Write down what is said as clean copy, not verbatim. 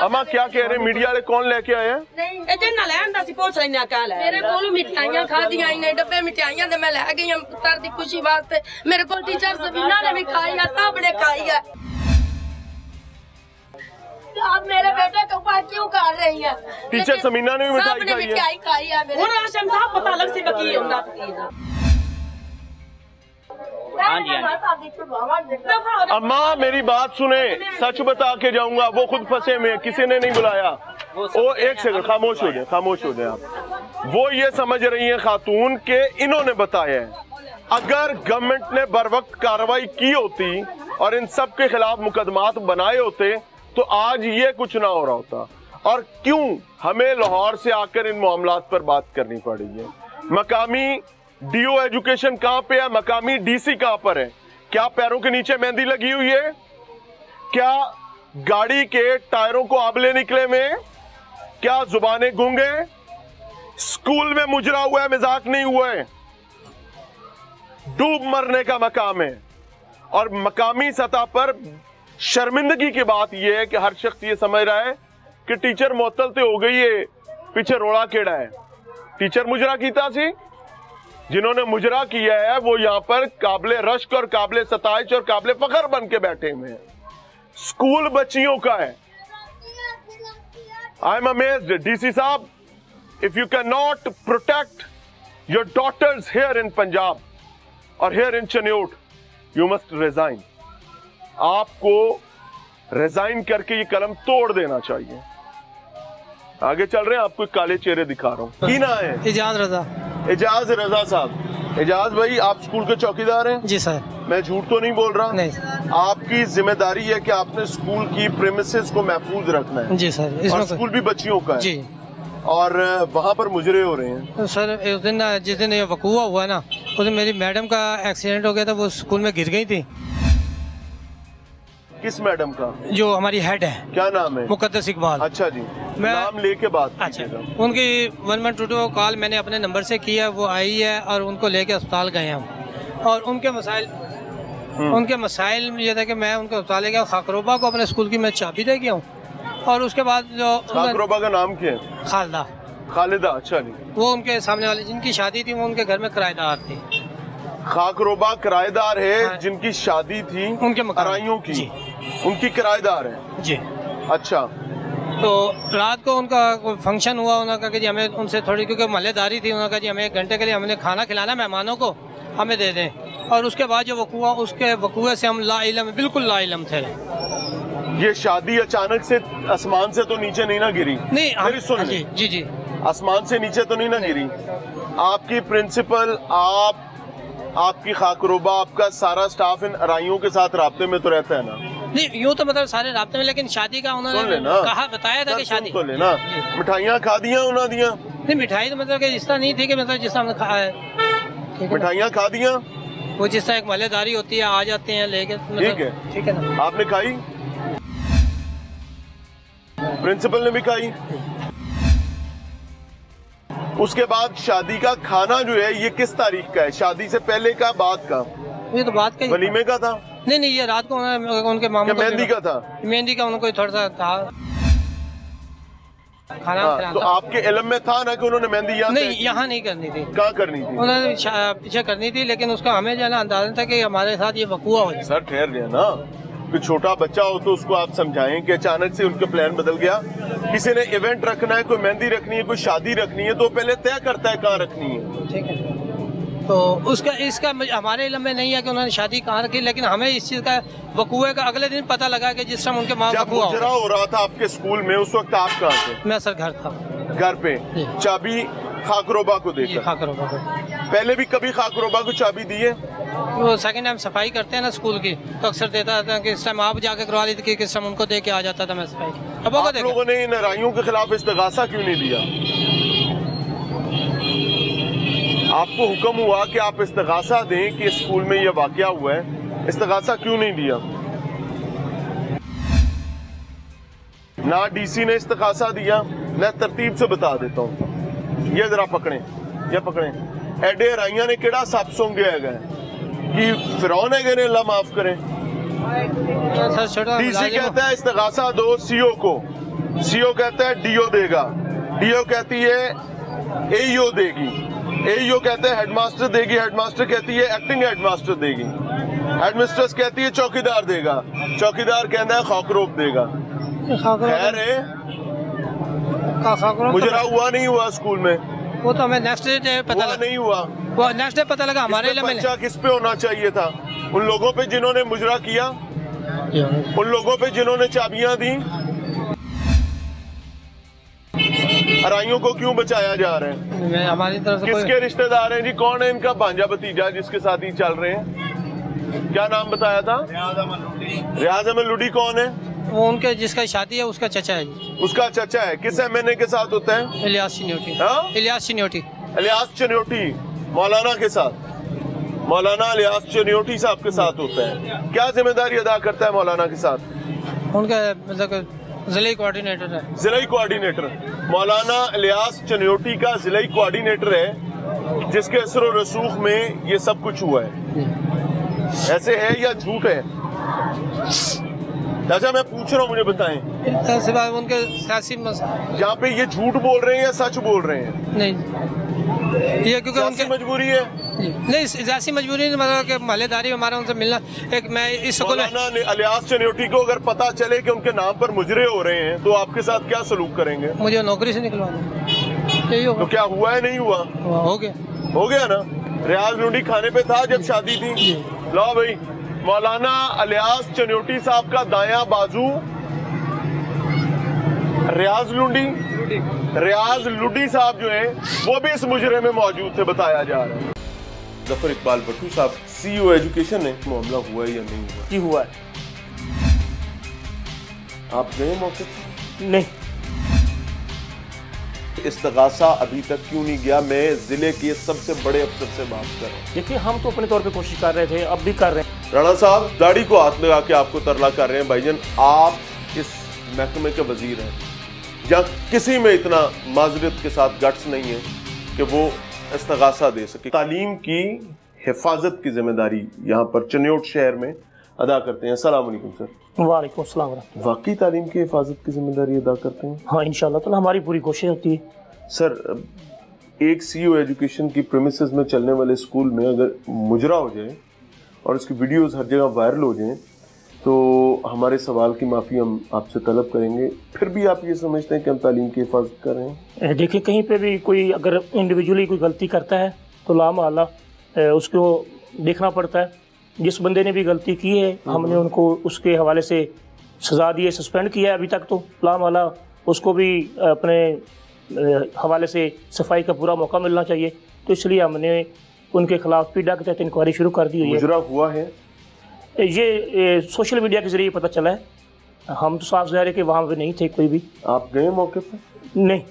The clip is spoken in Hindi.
अम्मा क्या कह रहे हैं मीडिया वाले, कौन लेके आए हैं? मेरे को मिठाइयां खादियां इन्हें डब्बे मिठाइयां मैं लै गई पुत्र की खुशी वास्ते। मेरे को टीचर सबीना ने भी खाई है, सब ने खाई है। आप मेरे बेटे को क्यों कर रही है? टीचर समीना ने भी मिठाई खाई है। पता अलग से अम्मा मेरी बात सुने, सच बता के जाऊंगा, वो खुद फंसे में, किसी ने नहीं बुलाया। वो एक सेकंड खामोश हो जाए, खामोश हो जाए आप। वो ये समझ रही हैं खातून के इन्होंने बताया है। अगर गवर्नमेंट ने बर वक्त कार्रवाई की होती और इन सब के खिलाफ मुकदमात बनाए होते तो आज ये कुछ ना हो रहा होता। और क्यों हमें लाहौर से आकर इन मामलात पर बात करनी पड़ी है? मकामी डीओ एजुकेशन कहां पे है? मकामी डीसी कहां पर है? क्या पैरों के नीचे मेहंदी लगी हुई है? क्या गाड़ी के टायरों को आबले निकले में? क्या जुबानें गूंग हैं? स्कूल में मुजरा हुआ है, मजाक नहीं हुआ है। डूब मरने का मकाम है। और मकामी सतह पर शर्मिंदगी की बात यह है कि हर शख्स ये समझ रहा है कि टीचर मुअत्तल तो हो गई है, पीछे रोड़ा केड़ा है। टीचर मुजरा कीता सी, जिन्होंने मुजरा किया है वो यहां पर काबिले रश्क और काबिले सताइश और काबिले फखर बन के बैठे हुए हैं। स्कूल बच्चियों का है। आई एम अमेज्ड डीसी साहब, if you can not protect your daughters here in Punjab और here in Chiniot, you must resign. आपको रिजाइन करके ये कलम तोड़ देना चाहिए। आगे चल रहे हैं, आपको काले चेहरे दिखा रहा हूँ। की ना है? इजाज रजा। एजाज रजा साहब। एजाज भाई, आप स्कूल के चौकीदार हैं? जी सर। मैं झूठ तो नहीं बोल रहा? नहीं। आपकी जिम्मेदारी है कि आपने स्कूल की प्रेमिसेस को महफूज रखना है। जी सर। और स्कूल भी बच्चियों का है। जी। और वहाँ पर मुजरे हो रहे हैं। सर उस दिन जिस दिन ये वकूआ हुआ ना, उस दिन मेरी मैडम का एक्सीडेंट हो गया था, वो स्कूल में गिर गई थी। किस मैडम का? जो हमारी हेड है। क्या नाम है? मुकद्दस इकबाल। अच्छा जी, नाम लेके बात। अच्छा, उनकी 1122 कॉल मैंने अपने नंबर से किया, वो आई है और उनको लेके अस्पताल गए हम। और उनके मसाइल ये था कि मैं उनके अस्पताल ले गया, खाकरोबा को अपने स्कूल की मैं चाबी दे गया हूँ। और उसके बाद जो खाकरोबा का नाम क्या है? खालदा। खालिदा। अच्छा जी। वो उनके सामने वाले जिनकी शादी थी, वो उनके घर में किराएदार थी। खाकरोबा किराएदार है? हाँ। जिनकी शादी थी उनके अराइयों की, उनकी किराएदार है? जी। अच्छा। तो रात को उनका फंक्शन हुआ, उन्होंने कहा कि जी हमें उनसे थोड़ी, क्योंकि महल्लेदारी थी, उन्होंने कहा जी हमें 1 घंटे के लिए हमने खाना खिलाना मेहमानों को, हमें दे दें। और उसके बाद जो वकूआ, उसके वकूए से हम लाइलम, बिल्कुल लाइलम थे। ये शादी अचानक से आसमान से तो नीचे नहीं ना गिरी? नहीं। मेरी सुन ले। जी जी। आसमान से नीचे तो नहीं ना गिरी? आपकी प्रिंसिपल, आपकी खाकरोबा, आपका सारा स्टाफ इन अराइयों के साथ राब्ते में तो रहता है ना? नहीं, यूँ तो मतलब सारे राब्ते में, लेकिन शादी का उन्होंने कहा, बताया था कि शादी तो लेना। मिठाइयाँ खा दिया उन्होंने? दिया नहीं, मिठाई तो मतलब कि इस तरह नहीं थी कि मतलब जिस तरह हमने खाया है। मिठाइयाँ खा दिया, वो जिस तरह एक महल्लेदारी होती है, आ जाते हैं लेके। ठीक है ना? आपने खाई? प्रिंसिपल ने भी खाई? उसके बाद शादी का खाना जो है ये किस तारीख का है? शादी से पहले का, बाद का? ये तो बात का वलीमे का था? नहीं, ये रात को उनके मामू मेहंदी का था? मेहंदी का उनको थोड़ा सा था खाना। तो आपके इल्म में था ना कि उन्होंने मेहंदी यहाँ नहीं करनी थी? कहाँ करनी थी? उन्होंने पीछे करनी थी, लेकिन उसका हमें जो है ना अंदाजा था कि हमारे साथ ये वकूआ हो जाए। सर ठहर गया ना, कोई छोटा बच्चा हो तो उसको आप समझाएं कि अचानक से उनका प्लान बदल गया। किसी ने इवेंट रखना है, कोई मेहंदी रखनी है, कोई शादी रखनी है, तो पहले तय करता है कहाँ रखनी है। ठीक है। तो इसका हमारे इल्म में नहीं है कि उन्होंने शादी कहाँ रखी, लेकिन हमें इस चीज का वकूए का अगले दिन पता लगा कि जिस टाइम उनके माँ वकूआ हो रहा था आपके स्कूल में, उस वक्त आप कहाँ थे? मैं सर घर था। घर पे चाबी खाकरोबा को देकर? खाकरोबा को। पहले भी कभी खाकरोबा को चाबी दी है? वो सेकंड टाइम सफाई करते हैं ना स्कूल की, तो अक्सर देता था कि इस टाइम आप जाके करवा ली थी, किस टाइम उनको दे के आ जाता था मैं सफाई। अब आप लोगों ने इन अराइयों के खिलाफ इस्तिगासा क्यों नहीं दिया? आपको हुक्म हुआ कि आप इस्तिगासा दें कि स्कूल में यह वाकया हुआ है, इस्तिगासा क्यों नहीं दिया? ना डीसी ने इस्तिगासा दिया, मैं तरतीब से बता देता हूँ। ये जरा पकड़े, ये पकड़े। एडे अराइया ने केड़ा सप सूंघ गया है कि फिरौन है, अल्लाह माफ करे। डीसी कहता है इस्तिगासा दो सीओ को, सीओ कहता है डीओ देगा, डीओ कहती है एईओ देगी, एईओ कहते हैं हेडमास्टर देगी, हेडमास्टर कहती है एक्टिंग हेडमास्टर देगी, हेडमिस्ट्रेस कहती है चौकीदार देगा, चौकीदार कहता है खाकरोब देगा। खैर है, मुजरा हुआ नहीं हुआ स्कूल में, वो तो हमें नेक्स्ट डे पता लगा, नहीं हुआ, वो नेक्स्ट डे पता लगा हमारे लिए। बच्चा किस पे होना चाहिए था? उन लोगों पे जिन्होंने मुजरा किया, उन लोगों पे जिन्होंने चाबियां दी। अराइयों को क्यों बचाया जा रहा है? हमारी तरफ से किसके रिश्तेदार हैं जी? कौन है इनका भांजा भतीजा जिसके साथ ही चल रहे हैं? क्या नाम बताया था? रियाज अहमद लुडी कौन है? वो उनके जिसका शादी है उसका चचा है जी। उसका चचा है। किस एमएनए के साथ होता है? इलियास चिन्योटी। हाँ? इलियास चिन्योटी। इलियास चिन्योटी मौलाना के साथ, मौलाना इलियास चिन्योटी साहब के साथ होता है। क्या जिम्मेदारी अदा करता है मौलाना के साथ? उनका मतलब जिले कोऑर्डिनेटर है। जिले कोऑर्डिनेटर मौलाना इलियास चिन्योटी का जिले कोऑर्डिनेटर है, जिसके असर और रसूख में ये सब कुछ हुआ है। ऐसे है या झूठ है? चाचा मैं पूछ रहा हूँ, मुझे बताएं। ऐसे बात उनके सियासी यहाँ पे ये झूठ बोल रहे हैं या सच बोल रहे हैं? नहीं, ये क्योंकि उनकी मजबूरी है। नहीं, सियासी मजबूरी नहीं, मतलब कि महल्लेदारी हमारा उनसे मिलना। एक मैं इस स्कूल में इलियास चिन्योटी को अगर पता चले कि उनके नाम पर मुजरे हो रहे हैं तो आपके साथ क्या सलूक करेंगे? मुझे नौकरी से निकलवाना, यही होगा। तो क्या हुआ है? नहीं हुआ? हो गया, हो गया ना। रियाज लुंडी खाने पे था जब शादी थी। लो भाई, मौलाना इलियास चिन्योटी साहब का दायां बाजू रियाज लुंडी, रियाज लुडी साहब जो है वो भी इस मुजरे में मौजूद थे, बताया जा रहा है। जफर इकबाल भट्टू साहब सीईओ एजुकेशन है, मामला हुआ है या नहीं हुआ? की हुआ है। आप गए मौके पर? नहीं, इस्तगासा अभी तक क्यों नहीं गया? मैं जिले के सबसे बड़े अफसर से बात कर रहा हूँ। देखिए हम तो अपने तौर पे कोशिश कर रहे थे, अब भी कर रहे हैं। राणा साहब दाढ़ी को हाथ लगा के आपको तरला कर रहे हैं। भाईजान आप इस महकमे के वजीर हैं, जहाँ किसी में इतना माजरत के साथ गट्स नहीं है कि वो इस्तगासा दे सके। तालीम की हिफाजत की जिम्मेदारी यहाँ पर चन्योट शहर में अदा करते हैं। अस्सलाम वालेकुम सर। वालेकुम अस्सलाम। वाकई तालीम की हिफाजत की जिम्मेदारी अदा करते हैं? हाँ इंशाल्लाह ताला हमारी पूरी कोशिश होती है। सर एक सीईओ एजुकेशन की प्रीमिसेस में चलने वाले स्कूल में अगर मुजरा हो जाए और उसकी वीडियोस हर जगह वायरल हो जाएं तो हमारे सवाल की माफ़ी हम आपसे तलब करेंगे। फिर भी आप ये समझते हैं कि हम तालीम की हिफाजत कर रहे हैं? देखिए कहीं पे भी कोई अगर इंडिविजुअली कोई गलती करता है तो लामाला उसको देखना पड़ता है। जिस बंदे ने भी गलती की है हमने उनको उसके हवाले से सज़ा दी है, सस्पेंड किया है अभी तक, तो लामाला उसको भी अपने हवाले से सफाई का पूरा मौका मिलना चाहिए। तो इसलिए हमने उनके खिलाफ पीडा के तहत इंक्वायरी शुरू कर दी हुई है। मुजरा हुआ है ये सोशल मीडिया के जरिए पता चला है, हम तो साफ ज़ाहिर है कि वहाँ पे नहीं थे कोई भी। आप गए मौके पर? नहीं।